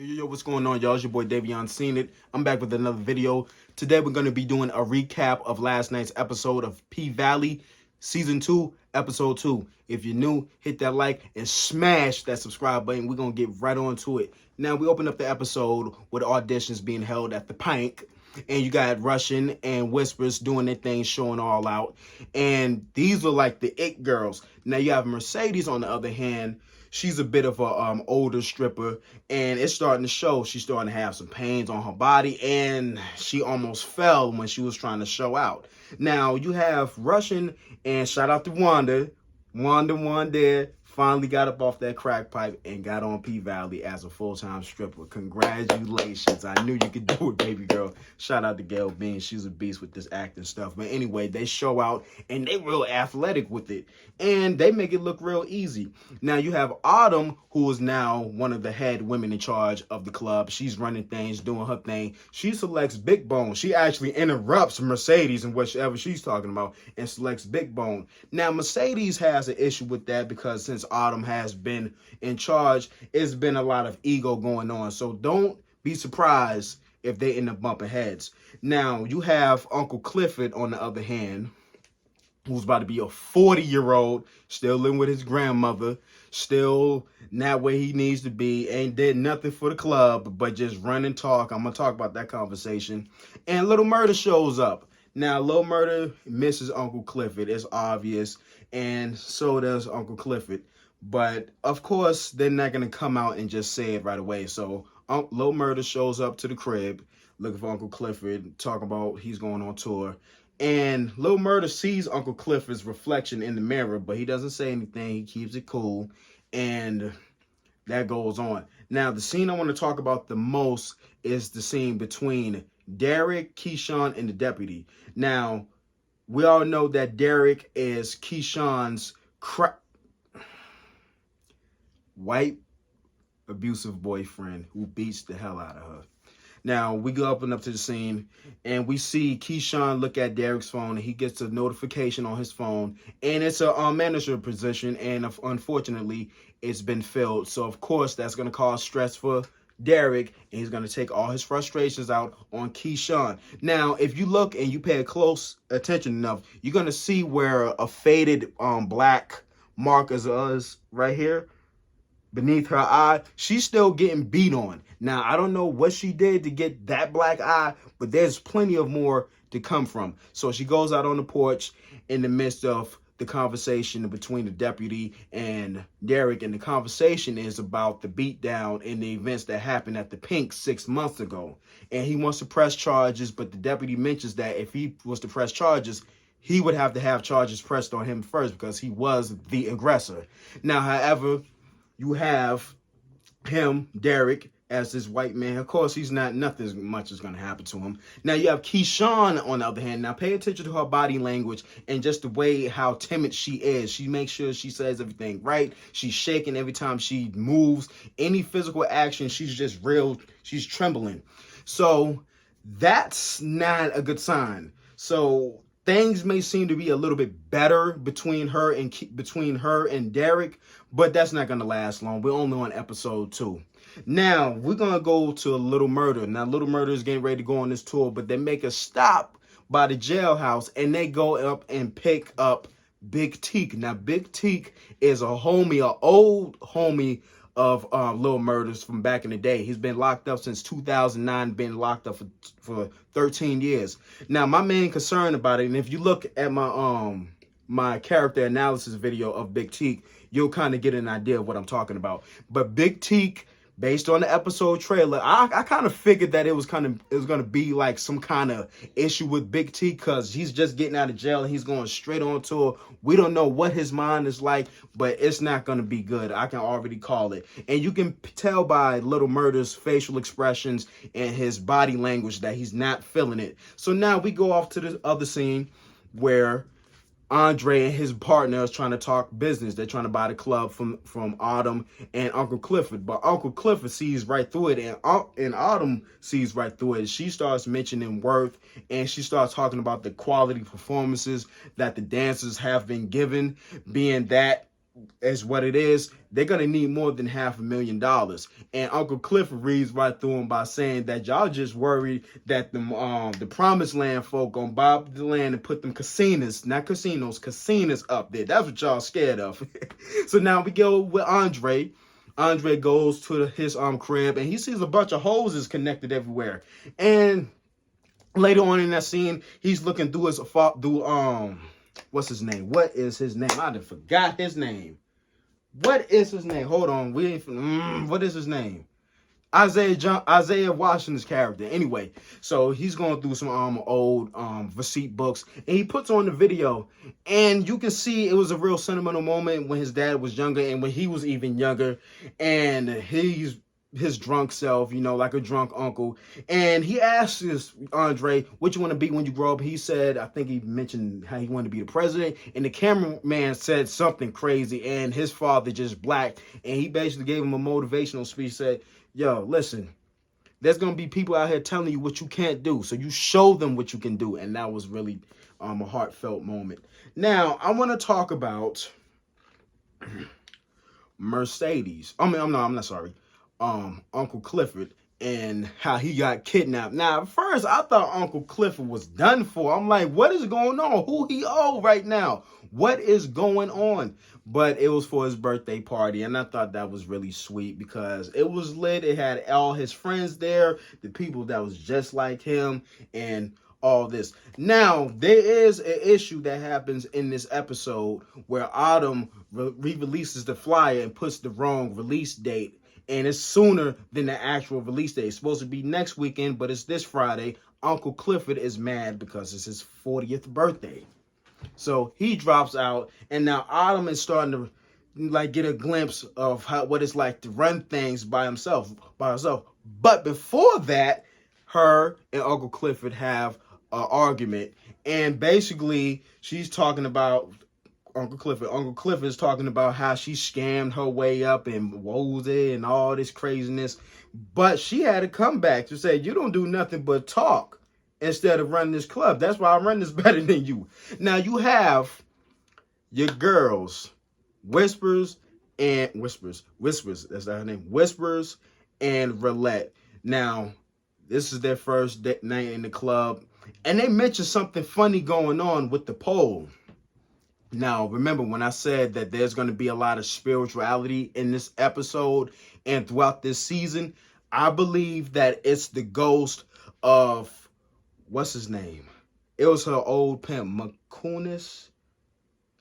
Yo, what's going on, y'all? It's your boy Davion Seen It. I'm back with another video. Today we're going to be doing a recap of last night's episode of P-Valley Season 2, Episode 2. If you're new, hit that like and smash that subscribe button. We're going to get right on to it. Now, we open up the episode with auditions being held at the Pink. And you got Russian and Whispers doing their thing, showing all out. And these are like the it girls. Now, you have Mercedes, on the other hand. She's a bit of a older stripper, and it's starting to show. She's starting to have some pains on her body, and she almost fell when she was trying to show out. Now, you have Russian, and shout out to Wanda. Wanda finally got up off that crack pipe and got on P-Valley as a full-time stripper. Congratulations. I knew you could do it, baby girl. Shout out to Gail Bean. She's a beast with this acting stuff. But anyway, they show out, and they real athletic with it. And they make it look real easy. Now, you have Autumn, who is now one of the head women in charge of the club. She's running things, doing her thing. She selects Big Bone. She actually interrupts Mercedes and whatever she's talking about and selects Big Bone. Now, Mercedes has an issue with that because since Autumn has been in charge, it's been a lot of ego going on. So don't be surprised if they end up bumping heads. Now, you have Uncle Clifford, on the other hand, who's about to be a 40-year-old, still living with his grandmother, still not where he needs to be, ain't did nothing for the club, but just run and talk. I'm going to talk about that conversation. And Little Murder shows up. Now, Little Murder misses Uncle Clifford. It's obvious, and so does Uncle Clifford. But, of course, they're not going to come out and just say it right away. So, Little Murder shows up to the crib, looking for Uncle Clifford, talking about he's going on tour. And Lil Murder sees Uncle Clifford's reflection in the mirror, but he doesn't say anything. He keeps it cool, and that goes on. Now, the scene I want to talk about the most is the scene between Derek, Keyshawn, and the deputy. Now, we all know that Derek is Keyshawn's white abusive boyfriend who beats the hell out of her. Now, we go up to the scene, and we see Keyshawn look at Derek's phone, and he gets a notification on his phone, and it's a manager position, and unfortunately, it's been filled. So, of course, that's going to cause stress for Derek, and he's going to take all his frustrations out on Keyshawn. Now, if you look and you pay close attention enough, you're going to see where a faded black mark is right here. Beneath her eye, she's still getting beat on. Now, I don't know what she did to get that black eye, but there's plenty of more to come from. So she goes out on the porch in the midst of the conversation between the deputy and Derek, and the conversation is about the beatdown and the events that happened at the Pink 6 months ago. And he wants to press charges, but the deputy mentions that if he was to press charges, he would have to have charges pressed on him first because he was the aggressor. Now, however, you have him, Derek, as this white man. Of course, he's not, nothing much is going to happen to him. Now, you have Keyshawn, on the other hand. Now, pay attention to her body language and just the way how timid she is. She makes sure she says everything right. She's shaking every time she moves. Any physical action, she's trembling. So, that's not a good sign. So, things may seem to be a little bit better between her and Derek, but that's not going to last long. We're only on episode 2. Now, we're going to go to Little Murder. Now, Little Murder is getting ready to go on this tour, but they make a stop by the jailhouse, and they go up and pick up Big Teak. Now, Big Teak is an old homie of Lil Murders from back in the day. He's been locked up since 2009, been locked up for 13 years. Now, my main concern about it, and if you look at my character analysis video of Big Teak, you'll kind of get an idea of what I'm talking about. But Big Teak, based on the episode trailer, I kind of figured that it was going to be like some kind of issue with Big T, because he's just getting out of jail and he's going straight on tour. We don't know what his mind is like, but it's not going to be good. I can already call it. And you can tell by Little Murder's facial expressions and his body language that he's not feeling it. So now we go off to the other scene where Andre and his partner is trying to talk business. They're trying to buy the club from Autumn and Uncle Clifford. But Uncle Clifford sees right through it, and Autumn sees right through it. She starts mentioning Worth, and she starts talking about the quality performances that the dancers have been given, being that is what it is, they're gonna need more than $500,000. And Uncle Clifford reads right through him by saying that y'all just worried that the Promised Land folk gonna buy up the land and put them casinos, not casinos, casinos up there. That's what y'all scared of. So now we go with Andre. Andre goes to his crib and he sees a bunch of hoses connected everywhere. And later on in that scene, he's looking through his what's his name? What is his name? I done forgot his name. What is his name? Hold on. What is his name? Isaiah Washington's character. Anyway, so he's going through some old receipt books and he puts on the video, and you can see it was a real sentimental moment when his dad was younger and when he was even younger, and his drunk self, like a drunk uncle. And he asks Andre, what you want to be when you grow up? He said, I think he mentioned how he wanted to be the president. And the cameraman said something crazy, and his father just blacked. And he basically gave him a motivational speech, said, yo, listen, there's going to be people out here telling you what you can't do. So you show them what you can do. And that was really a heartfelt moment. Now, I want to talk about Mercedes. I'm not sorry. Uncle Clifford and how he got kidnapped. Now, at first, I thought Uncle Clifford was done for. I'm like, what is going on? Who he owe right now? What is going on? But it was for his birthday party, and I thought that was really sweet because it was lit. It had all his friends there, the people that was just like him, and all this. Now, there is an issue that happens in this episode where Autumn re-releases the flyer and puts the wrong release date. And it's sooner than the actual release date. It's supposed to be next weekend, but it's this Friday. Uncle Clifford is mad because it's his 40th birthday. So he drops out, and now Autumn is starting to get a glimpse of what it's like to run things by herself. But before that, her and Uncle Clifford have an argument, and basically she's talking about Uncle Clifford. Uncle Clifford is talking about how she scammed her way up and Wozy and all this craziness. But she had a comeback to say, you don't do nothing but talk instead of run this club. That's why I run this better than you. Now you have your girls, Whispers, that's not her name, Whispers and Roulette. Now, this is their first night in the club. And they mentioned something funny going on with the pole. Now, remember when I said that there's going to be a lot of spirituality in this episode and throughout this season? I believe that it's the ghost of, what's his name? It was her old pimp, Makunis.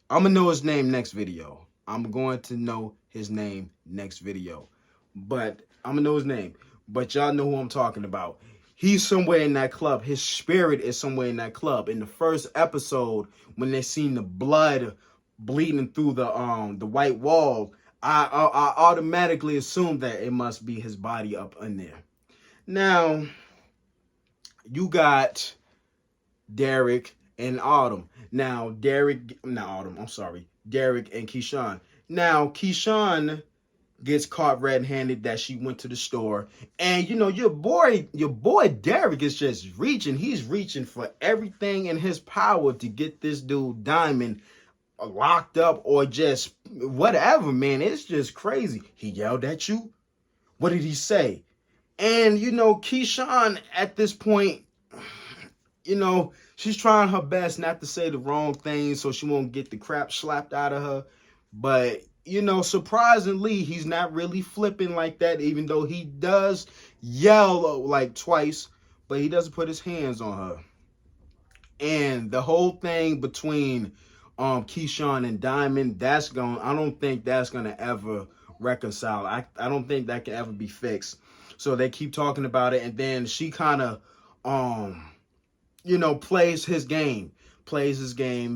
I'm going to know his name next video. I'm going to know his name next video. But I'm going to know his name. But y'all know who I'm talking about. He's somewhere in that club. His spirit is somewhere in that club. In the first episode, when they seen the blood bleeding through the white wall, I automatically assumed that it must be his body up in there. Now, you got Derek and Autumn. Now, Derek and Keyshawn. Now, Keyshawn gets caught red-handed that she went to the store, and your boy Derek is just reaching. He's reaching for everything in his power to get this dude Diamond locked up or just whatever, man. It's just crazy. He yelled at you. What did he say? And Keyshawn at this point, she's trying her best not to say the wrong thing so she won't get the crap slapped out of her, but surprisingly, he's not really flipping like that, even though he does yell like twice, but he doesn't put his hands on her. And the whole thing between Keyshawn and Diamond, I don't think that's going to ever reconcile. I don't think that can ever be fixed. So they keep talking about it, and then she kind of, plays his game.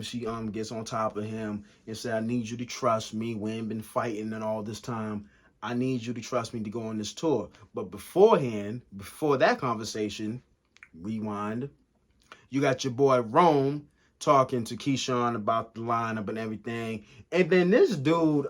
She gets on top of him and said, I need you to trust me. We ain't been fighting and all this time. I need you to trust me to go on this tour. But before that conversation, rewind, you got your boy Rome talking to Keyshawn about the lineup and everything. And then this dude,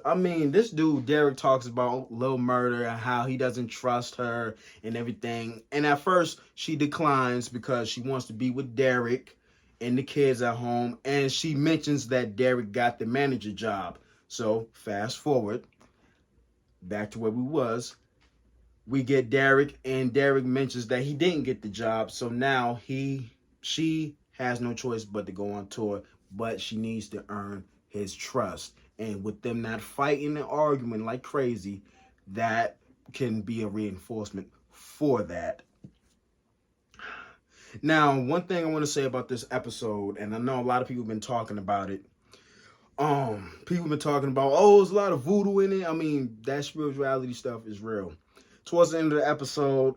Derek talks about Lil Murder and how he doesn't trust her and everything. And at first, she declines because she wants to be with Derek and the kids at home, and she mentions that Derek got the manager job. So fast forward back to where we was. We get Derek, and Derek mentions that he didn't get the job. So now she has no choice but to go on tour, but she needs to earn his trust. And with them not fighting and arguing like crazy, that can be a reinforcement for that. Now, one thing I want to say about this episode, and I know a lot of people have been talking about it. People have been talking about, oh, there's a lot of voodoo in it. I mean, that spirituality stuff is real. Towards the end of the episode,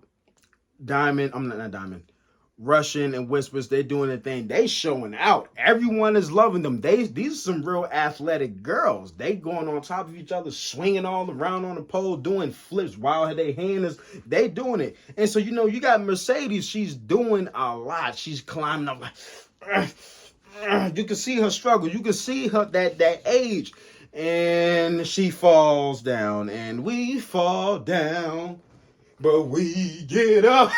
Russian and Whispers, they're doing their thing. They showing out. Everyone is loving them. These are some real athletic girls. They going on top of each other, swinging all around on the pole, doing flips while their hand is, they doing it. And so, you got Mercedes. She's doing a lot. She's climbing up like, you can see her struggle. You can see her that age. And she falls down, and we fall down, but we get up.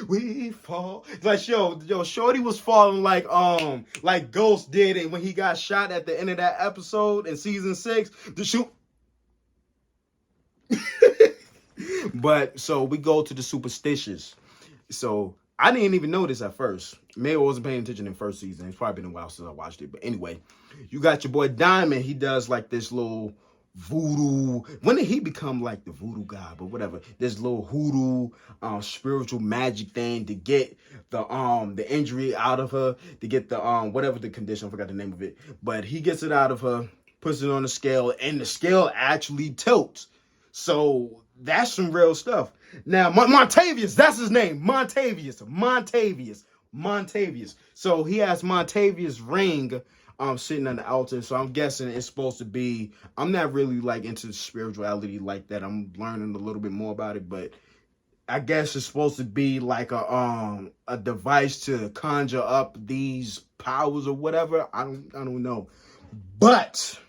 We fall. It's like, yo, Shorty was falling like Ghost did it when he got shot at the end of that episode in season 6. The shoot. But so we go to the superstitious. So I didn't even know this at first. Maybe I wasn't paying attention in first season. It's probably been a while since I watched it. But anyway, you got your boy Diamond. He does like this little voodoo. When did he become like the voodoo guy? But whatever. This little hoodoo, spiritual magic thing to get the injury out of her, to get the whatever the condition. I forgot the name of it. But he gets it out of her, puts it on the scale, and the scale actually tilts. So that's some real stuff. Now, Montavious, that's his name. Montavious. So he has Montavious' ring sitting on the altar. So I'm guessing it's supposed to be, I'm not really like into spirituality like that. I'm learning a little bit more about it, but I guess it's supposed to be like a device to conjure up these powers or whatever. I don't know. But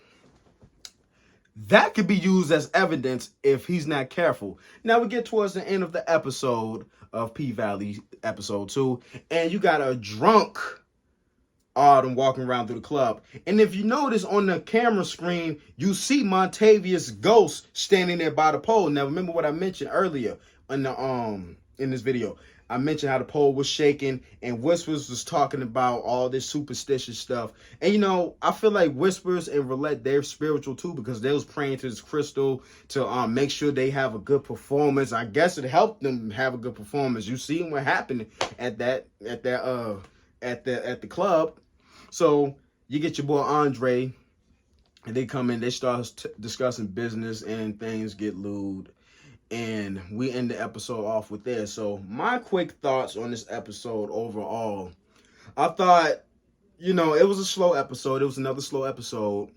that could be used as evidence if he's not careful. Now we get towards the end of the episode of P-Valley, episode 2, and you got a drunk Autumn walking around through the club. And if you notice on the camera screen, you see Montavious' ghost standing there by the pole. Now remember what I mentioned earlier in this video. I mentioned how the pole was shaking, and Whispers was talking about all this superstitious stuff. And I feel like Whispers and Roulette, they're spiritual too, because they was praying to this crystal to make sure they have a good performance. I guess it helped them have a good performance. You see what happened at the club. So you get your boy Andre, and they come in, they start discussing business, and things get lewd. And we end the episode off with this. So my quick thoughts on this episode overall. I thought, it was a slow episode. It was another slow episode.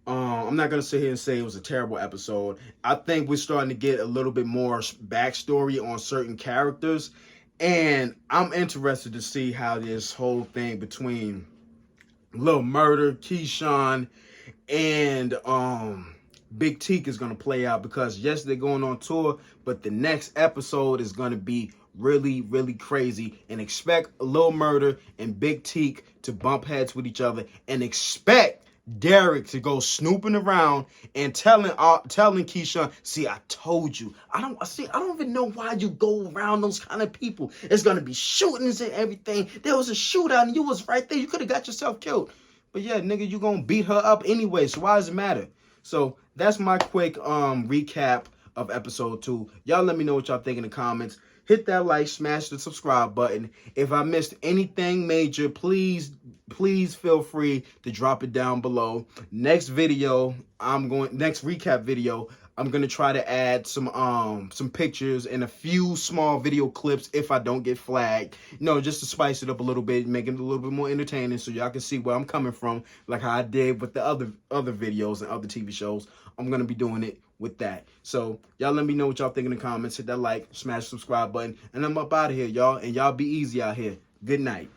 I'm not going to sit here and say it was a terrible episode. I think we're starting to get a little bit more backstory on certain characters. And I'm interested to see how this whole thing between Lil Murder, Keyshawn, and Big Teak is going to play out, because yes, they're going on tour, but the next episode is going to be really, really crazy. And expect Lil Murder and Big Teak to bump heads with each other, and expect Derek to go snooping around and telling Keyshawn, see, I told you. I don't even know why you go around those kind of people. It's going to be shootings and everything. There was a shootout and you was right there. You could have got yourself killed. But yeah, nigga, you going to beat her up anyway. So why does it matter? So that's my quick recap of episode 2. Y'all let me know what y'all think in the comments. Hit that like, smash the subscribe button. If I missed anything major, please feel free to drop it down below. Next recap video, I'm gonna try to add some pictures and a few small video clips if I don't get flagged. Just to spice it up a little bit, make it a little bit more entertaining, so y'all can see where I'm coming from, like how I did with the other videos and other TV shows. I'm gonna be doing it with that. So y'all let me know what y'all think in the comments. Hit that like, smash the subscribe button, and I'm up out of here, y'all. And y'all be easy out here. Good night.